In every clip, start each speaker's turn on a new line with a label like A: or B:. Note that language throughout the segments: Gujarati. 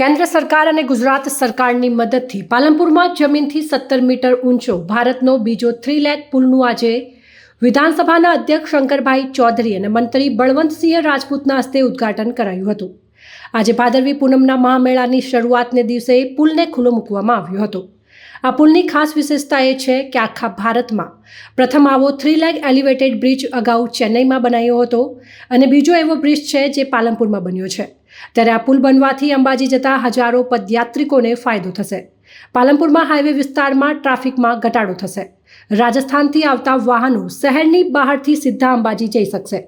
A: કેન્દ્ર સરકાર અને ગુજરાત સરકારની મદદથી પાલનપુરમાં જમીનથી 17 મીટર ઊંચો ભારતનો બીજો 3 લેગ પુલનું આજે વિધાનસભાના અધ્યક્ષ શંકરભાઈ ચૌધરી અને મંત્રી બળવંતસિંહ રાજપૂતના હસ્તે ઉદ્ઘાટન કરાયું હતું। આજે ભાદરવી પૂનમના મહામેળાની શરૂઆતને દિવસે પુલને ખુલ્લો મૂકવામાં આવ્યો હતો। આ પુલની ખાસ વિશેષતા એ છે કે આખા ભારતમાં પ્રથમ આવો 3 લેગ એલિવેટેડ બ્રિજ અગાઉ ચેન્નઈમાં બનાવ્યો હતો અને બીજો એવો બ્રિજ છે જે પાલનપુરમાં બન્યો છે। ત્યારે આ પુલ બનવાથી અંબાજી જતા હજારો પદયાત્રિકોને ફાયદો થશે। પાલનપુરમાં હાઈવે વિસ્તારમાં ટ્રાફિકમાં ઘટાડો થશે। રાજસ્થાનથી આવતા વાહનો શહેરની બહારથી સીધા અંબાજી જઈ શકશે।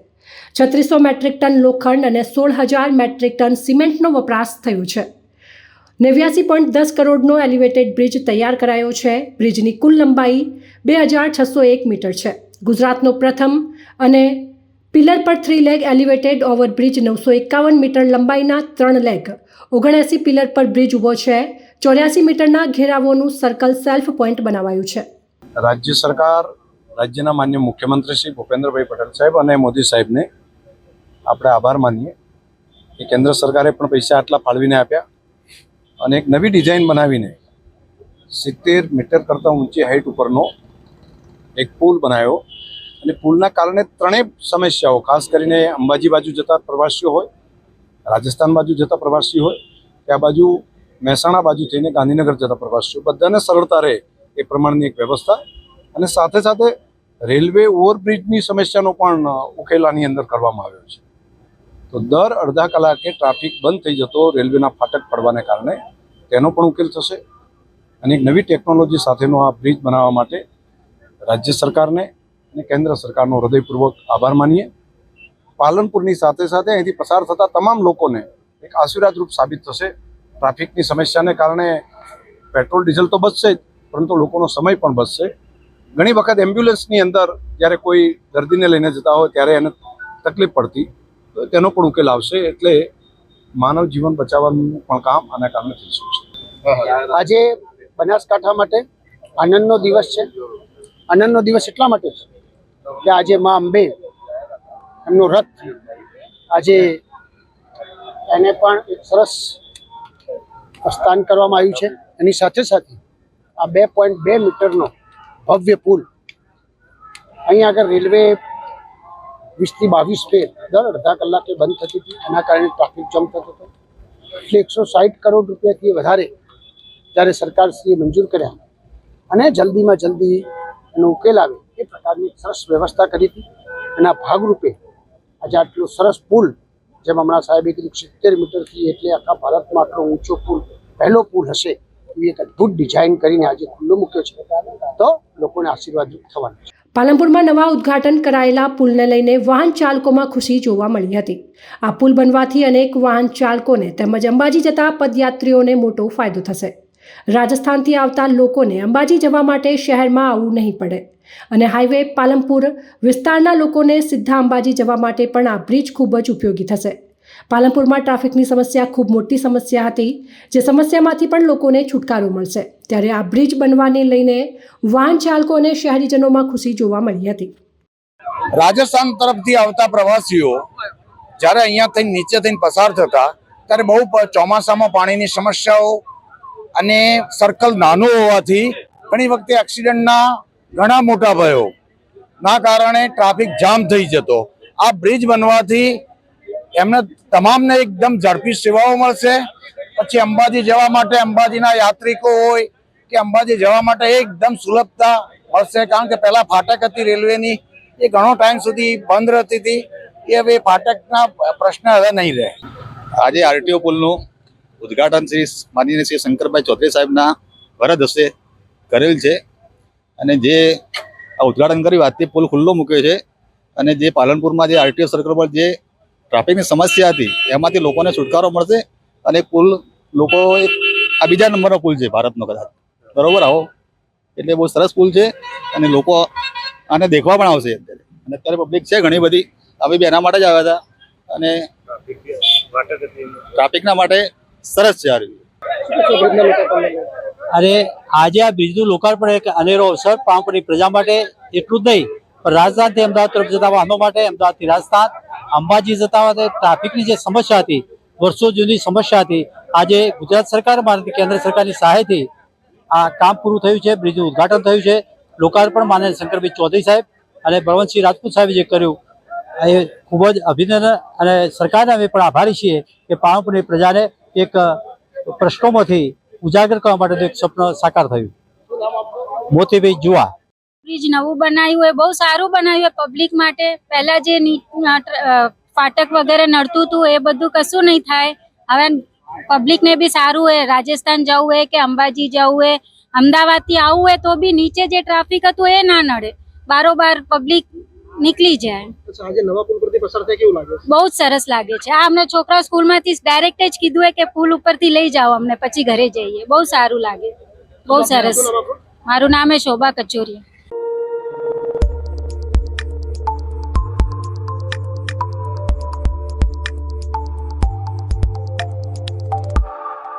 A: 3600 મેટ્રિક ટન લોખંડ અને 16,000 મેટ્રિક ટન સિમેન્ટનો વપરાશ થયો છે। 89.10 કરોડનો એલિવેટેડ બ્રિજ તૈયાર કરાયો છે। બ્રિજની કુલ લંબાઈ 2601 મીટર છે। ગુજરાતનો પ્રથમ અને પિલર પર 3 લેગ એલિવેટેડ ઓવરબ્રિજ 951 મીટર લંબાઈના 3 લેગ 79 પિલર પર બ્રિજ ઊભો છે। 84 મીટરના ઘેરાવોનું સર્કલ સેલ્ફ પોઈન્ટ બનાવાયું છે।
B: રાજ્ય સરકાર રાજ્યના માન્ય મુખ્યમંત્રી શ્રી ભૂપેન્દ્રભાઈ પટેલ સાહેબ અને મોદી સાહેબને આપણે આભાર માનીએ કે કેન્દ્ર સરકારે પણ પૈસા આટલા ફાળવીને આપ્યા અને એક નવી ડિઝાઇન બનાવીને 70 મીટર કરતાં ઊંચી હાઈટ ઉપરનો એક પુલ બનાવ્યો અને પુલના કારણે ત્રણેય સમસ્યાઓ ખાસ કરીને અંબાજી બાજુ જતા પ્રવાસીઓ હોય, રાજસ્થાન બાજુ જતા પ્રવાસી હોય કે આ બાજુ મહેસાણા બાજુ થઈને ગાંધીનગર જતા પ્રવાસીઓ બધાને સરળતા રહે એ પ્રમાણની એક વ્યવસ્થા અને સાથે સાથે રેલવે ઓવરબ્રિજની સમસ્યાનો પણ ઉકેલ આની અંદર કરવામાં આવ્યો છે। તો દર અડધા કલાકે ટ્રાફિક બંધ થઈ જતો રેલવેના ફાટક પડવાને કારણે તેનો પણ ઉકેલ થશે અને એક નવી ટેકનોલોજી સાથેનો આ બ્રિજ બનાવવા માટે રાજ્ય સરકારને અને કેન્દ્ર સરકારનો હૃદયપૂર્વક આભાર માનીએ। પાલનપુરની સાથે સાથે અહીંથી પસાર થતા તમામ લોકોને એક આશીર્વાદરૂપ સાબિત થશે। ટ્રાફિકની સમસ્યાને કારણે પેટ્રોલ ડીઝલ તો બચશે જ પરંતુ લોકોનો સમય પણ બચશે। ઘણી વખત એમ્બ્યુલન્સની અંદર જ્યારે કોઈ દર્દીને લઈને જતા હોય ત્યારે એને તકલીફ પડતી તો તેનો પણ ઉકેલ આવશે એટલે માનવ જીવન બચાવવાનું પણ કામ આના કારણે થઈ શકશે।
C: આજે બનાસકાંઠા માટે આનંદનો દિવસ છે। આનંદનો દિવસ એટલા માટે છે કે આજે મા અંબે એમનો રથ આજે એને પણ એક સરસ પ્રસ્થાન કરવામાં આવ્યું છે। એની સાથે સાથે આ 2.2 મીટરનો ભવ્ય પુલ અહીંયા આગળ રેલવે 20 થી 22 ફેર દર અડધા કલાકે બંધ થતી હતી, એના કારણે ટ્રાફિક જામ થતો હતો। એટલે 160 કરોડ રૂપિયાથી વધારે જ્યારે સરકારશ્રીએ મંજૂર કર્યા અને જલ્દીમાં જલ્દી એનો ઉકેલ આવે એ પ્રકારની સરસ વ્યવસ્થા કરી હતી। એના ભાગરૂપે આજે આટલો સરસ પુલ જેમ હમણાં સાહેબે કીધું 70 મીટરથી એટલે આખા ભારતમાં આટલો ઊંચો પુલ પહેલો પુલ હશે એવી એક અદ્ભુત ડિઝાઇન કરીને આજે ખુલ્લો મૂક્યો છે તો લોકોને આશીર્વાદરૂપ થવાનું છે।
A: પાલનપુરમાં નવા ઉદ્ઘાટન કરાયેલા પુલને લઈને વાહન ચાલકોમાં ખુશી જોવા મળી હતી। આ પુલ બનવાથી અનેક વાહન ચાલકોને તેમજ અંબાજી જતા પદયાત્રીઓને મોટો ફાયદો થશે। રાજસ્થાનથી આવતા લોકોને અંબાજી જવા માટે શહેરમાં આવવું નહીં પડે અને હાઈવે પાલનપુર વિસ્તારના લોકોને સીધા અંબાજી જવા માટે પણ આ બ્રિજ ખૂબ જ ઉપયોગી થશે। પાલનપુરમાં ટ્રાફિકની સમસ્યા ખૂબ મોટી સમસ્યા હતી જે સમસ્યામાંથી પણ લોકોને છુટકારો મળશે। ત્યારે આ બ્રિજ બનવાને લઈને વાહન ચાલકો અને શહેરીજનોમાં ખુશી જોવા મળી હતી।
D: રાજસ્થાન તરફથી આવતા પ્રવાસીઓ જ્યારે અહીંયા થઈને નીચે થઈને પસાર થતા ત્યારે બહુ ચોમાસામાં પાણીની સમસ્યાઓ અને સર્કલ નાનું હોવાથી ઘણી વખતે એક્સિડન્ટના ઘણા મોટા ભયોના કારણે ટ્રાફિક જામ થઈ જતો। આ બ્રિજ બનવાથી એમને તમામને એકદમ ઝડપી સેવાઓ મળશે। પછી અંબાજી જવા માટે અંબાજીના યાત્રિકો હોય કે અંબાજી જવા માટે એકદમ સુલભતા મળશે કારણ કે પહેલા ફાટક હતી રેલવેની એ ઘણો ટાઈમ સુધી બંધ રહેતી હતી એ હવે ફાટકના પ્રશ્ન હવે નહીં રહે।
E: આજે આરટીઓ પુલનું ઉદ્ઘાટન માનનીય શ્રી શંકરભાઈ ચૌધરી સાહેબના વરદ હસ્તે કરેલ છે અને જે આ ઉદ્ઘાટન કર્યું આજથી પુલ ખુલ્લો મૂક્યો છે અને જે પાલનપુરમાં જે આરટીઓ સર્કલ પર જે ટ્રાફિકની સમસ્યા હતી એમાંથી લોકોને છુટકારો મળશે અને પુલ લોકો આ બીજા નંબરનો પુલ છે ભારતનો કદાચ બરોબર આવો એટલે બહુ સરસ પુલ છે અને લોકો આને દેખવા પણ આવશે અને અત્યારે પબ્લિક છે ઘણી બધી અમે બી એના માટે જ આવ્યા હતા અને ટ્રાફિકના માટે સરસ છે આ
F: અરે આજે આ બ્રિજનું લોકાર્પણ એક અનેરો અવસર પાલનપુરની પ્રજા માટે એટલું જ નહીં પણ રાજસ્થાનથી અમદાવાદ તરફ જતા વાહનો માટે, અમદાવાદથી રાજસ્થાન અંબાજી જતા ટ્રાફિકની જે સમસ્યા હતી વર્ષો જૂની સમસ્યા હતી આજે ગુજરાત સરકાર મારફતે કેન્દ્ર સરકારની સહાયથી આ કામ પૂરું થયું છે, બ્રિજનું ઉદ્ઘાટન થયું છે. લોકાર્પણ માનનીય શંકરભાઈ ચૌધરી સાહેબ અને બળવંતસિંહ રાજપૂત સાહેબે જે કર્યું એ ખૂબ જ અભિનંદન, અને સરકારને અમે પણ આભારી છીએ કે પાલનપુરની પ્રજાને એક પ્રશ્નોમાંથી ઉજાગર કરવા માટે એક સ્વપ્ન સાકાર થયું. મોતીભાઈ જુવા.
G: બ્રિજ નવું બનાવ્યું હોય, બહુ સારું બનાવ્યું હોય પબ્લિક માટે. પહેલા જે ફાટક વગેરે નડતું હતું એ બધું કશું નહીં થાય. હવે પબ્લિકને બી સારું હોય, રાજસ્થાન જવું હોય કે અંબાજી જવું હોય, અમદાવાદથી આવવું હોય તો બી નીચે જે ટ્રાફિક હતું એ ના નડે, બારોબાર પબ્લિક નીકળી જાય.
C: આજે નવા પુલ પરથી પસાર થાય કેવું લાગે?
G: બહુ જ સરસ લાગે છે. આ અમને છોકરા સ્કૂલમાંથી ડાયરેક્ટ જ કીધું હોય કે પુલ ઉપરથી લઈ જાઓ અમને, પછી ઘરે જઈએ. બહુ સારું લાગે, બહુ સરસ. મારું નામ હે શોભા કચોરિયા.